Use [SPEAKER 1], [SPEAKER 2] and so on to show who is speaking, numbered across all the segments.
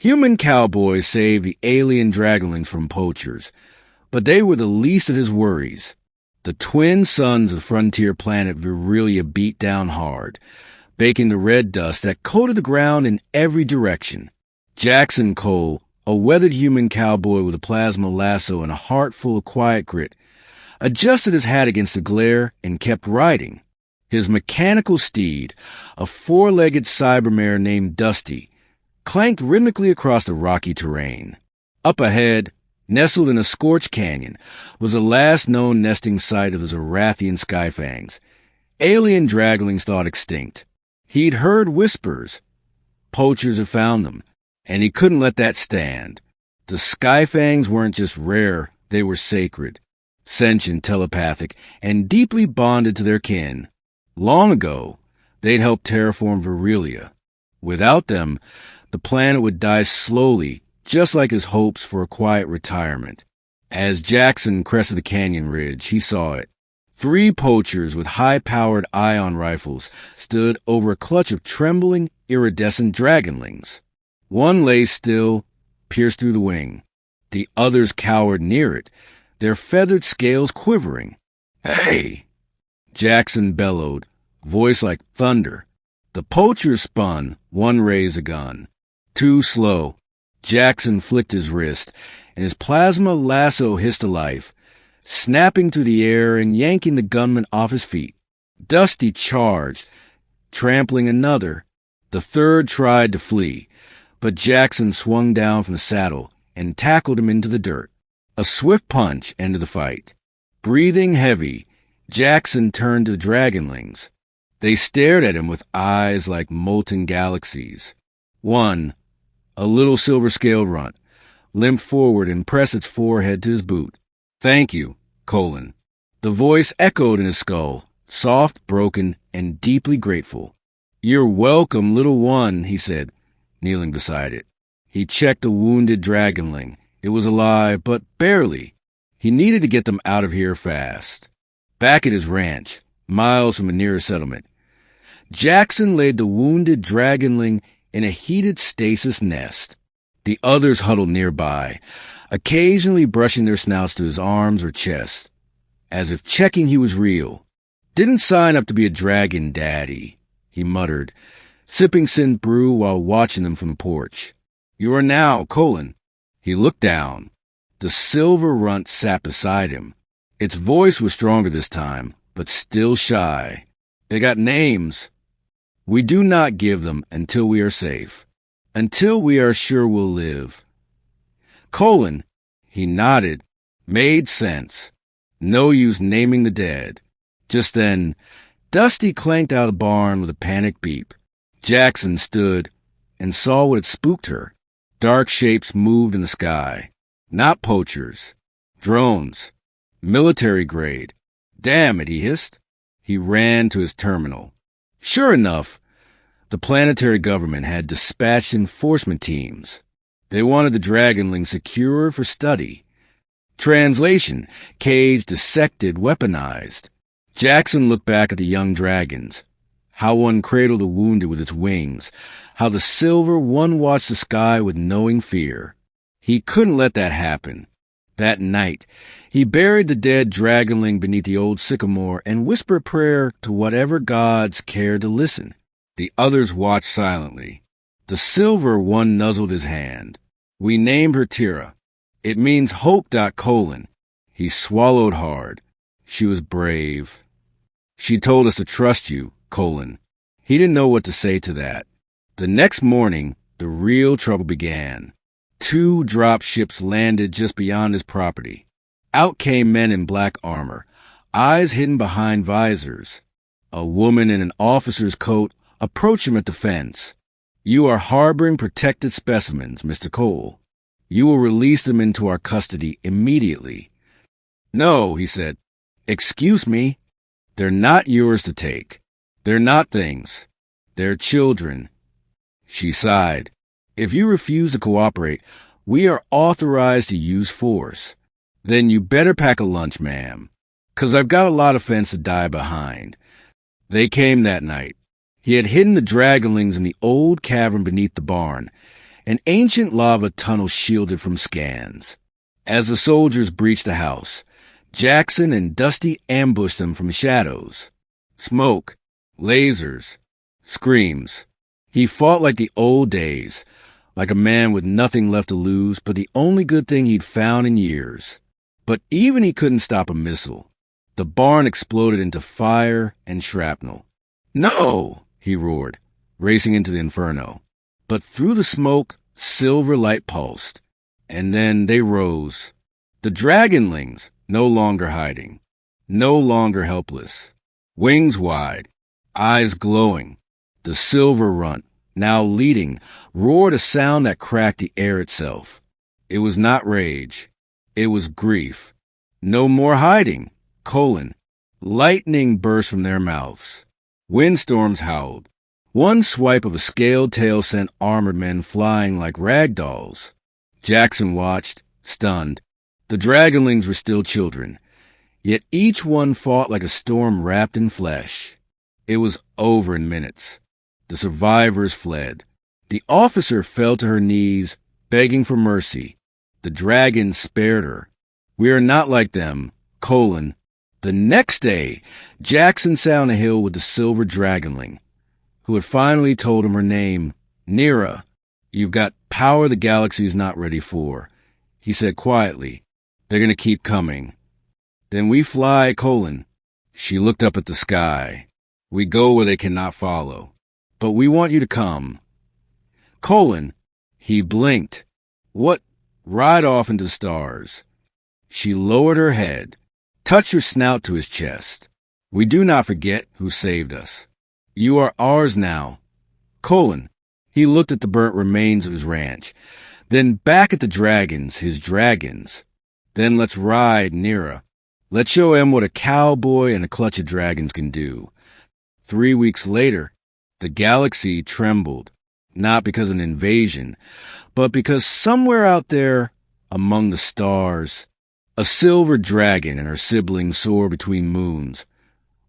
[SPEAKER 1] Human cowboys saved the alien Dragonlings from poachers, but they were the least of his worries. The twin suns of frontier planet Virelia beat down hard, baking the red dust that coated the ground in every direction. Jackson Cole, a weathered human cowboy with a plasma lasso and a heart full of quiet grit, adjusted his hat against the glare and kept riding. His mechanical steed, a four-legged cybermare named Dusty, clanked rhythmically across the rocky terrain. Up ahead, nestled in a scorched canyon, was the last known nesting site of the Zorathian Skyfangs. Alien Dragonlings thought extinct. He'd heard whispers. Poachers had found them, and he couldn't let that stand. The Skyfangs weren't just rare, they were sacred, sentient, telepathic, and deeply bonded to their kin. Long ago, they'd helped terraform Virelia. Without them, the planet would die slowly, just like his hopes for a quiet retirement. As Jackson crested the canyon ridge, he saw it. 3 poachers with high-powered ion rifles stood over a clutch of trembling, iridescent Dragonlings. One lay still, pierced through the wing. The others cowered near it, their feathered scales quivering. "Hey!" Jackson bellowed, voice like thunder. The poachers spun, one raised a gun. Too slow. Jackson flicked his wrist, and his plasma lasso hissed to life, snapping through the air and yanking the gunman off his feet. Dusty charged, trampling another. The third tried to flee, but Jackson swung down from the saddle and tackled him into the dirt. A swift punch ended the fight. Breathing heavy, Jackson turned to the Dragonlings. They stared at him with eyes like molten galaxies. One, a little silver-scaled runt, limped forward and pressed its forehead to his boot. "Thank you, Colin." The voice echoed in his skull, soft, broken, and deeply grateful. "You're welcome, little one," he said, kneeling beside it. He checked the wounded Dragonling. It was alive, but barely. He needed to get them out of here fast. Back at his ranch, miles from the nearest settlement, Jackson laid the wounded Dragonling in a heated stasis nest. The others huddled nearby, occasionally brushing their snouts to his arms or chest, as if checking he was real. "Didn't sign up to be a dragon daddy," he muttered, sipping scent brew while watching them from the porch. "You are now, Colin." He looked down. The silver runt sat beside him. Its voice was stronger this time, but still shy. "They got names. We do not give them until we are safe. Until we are sure we'll live." "Colin," he nodded. Made sense. No use naming the dead. Just then, Dusty clanked out of the barn with a panicked beep. Jackson stood and saw what had spooked her. Dark shapes moved in the sky. Not poachers. Drones. Military grade. "Damn it," he hissed. He ran to his terminal. Sure enough, the planetary government had dispatched enforcement teams. They wanted the Dragonlings secured for study. Translation: caged, dissected, weaponized. Jackson looked back at the young dragons. How one cradled the wounded with its wings. How the silver one watched the sky with knowing fear. He couldn't let that happen. That night, he buried the dead Dragonling beneath the old sycamore and whispered a prayer to whatever gods cared to listen. The others watched silently. The silver one nuzzled his hand. "We named her Tira. It means hope. Colin." He swallowed hard. She was brave. "She told us to trust you, Colin." He didn't know what to say to that. The next morning, the real trouble began. 2 drop ships landed just beyond his property. Out came men in black armor, eyes hidden behind visors. A woman in an officer's coat approached him at the fence. "You are harboring protected specimens, Mr. Cole. You will release them into our custody immediately." "No," he said. "Excuse me. They're not yours to take. They're not things. They're children." She sighed. "If you refuse to cooperate, we are authorized to use force. Then you better pack a lunch, ma'am, 'cause I've got a lot of fence to die behind." They came that night. He had hidden the Dragonlings in the old cavern beneath the barn, an ancient lava tunnel shielded from scans. As the soldiers breached the house, Jackson and Dusty ambushed them from shadows. Smoke, lasers, screams. He fought like the old days, like a man with nothing left to lose but the only good thing he'd found in years. But even he couldn't stop a missile. The barn exploded into fire and shrapnel. "No!" he roared, racing into the inferno. But through the smoke, silver light pulsed. And then they rose. The Dragonlings, no longer hiding, no longer helpless. Wings wide, eyes glowing. The silver runt, now leading, roared a sound that cracked the air itself. It was not rage. It was grief. No more hiding. Lightning burst from their mouths. Windstorms howled. One swipe of a scaled tail sent armored men flying like rag dolls. Jackson watched, stunned. The Dragonlings were still children, yet each one fought like a storm wrapped in flesh. It was over in minutes. The survivors fled. The officer fell to her knees, begging for mercy. The dragon spared her. We are not like them. The next day, Jackson sat on a hill with the silver dragonling, who had finally told him her name, Nira. "You've got power the galaxy's not ready for," he said quietly. "They're going to keep coming. Then we fly, She looked up at the sky. "We go where they cannot follow. But we want you to come." He blinked. "What?" "Ride off into the stars." She lowered her head, touched her snout to his chest. "We do not forget who saved us. You are ours now." He looked at the burnt remains of his ranch, then back at the dragons, his dragons. "Then let's ride, Nira. Let's show him what a cowboy and a clutch of dragons can do." 3 weeks later, the galaxy trembled, not because of an invasion, but because somewhere out there, among the stars, a silver dragon and her siblings soared between moons,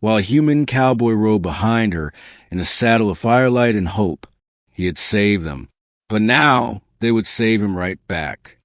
[SPEAKER 1] while a human cowboy rode behind her in a saddle of firelight and hope. He had saved them, but now they would save him right back.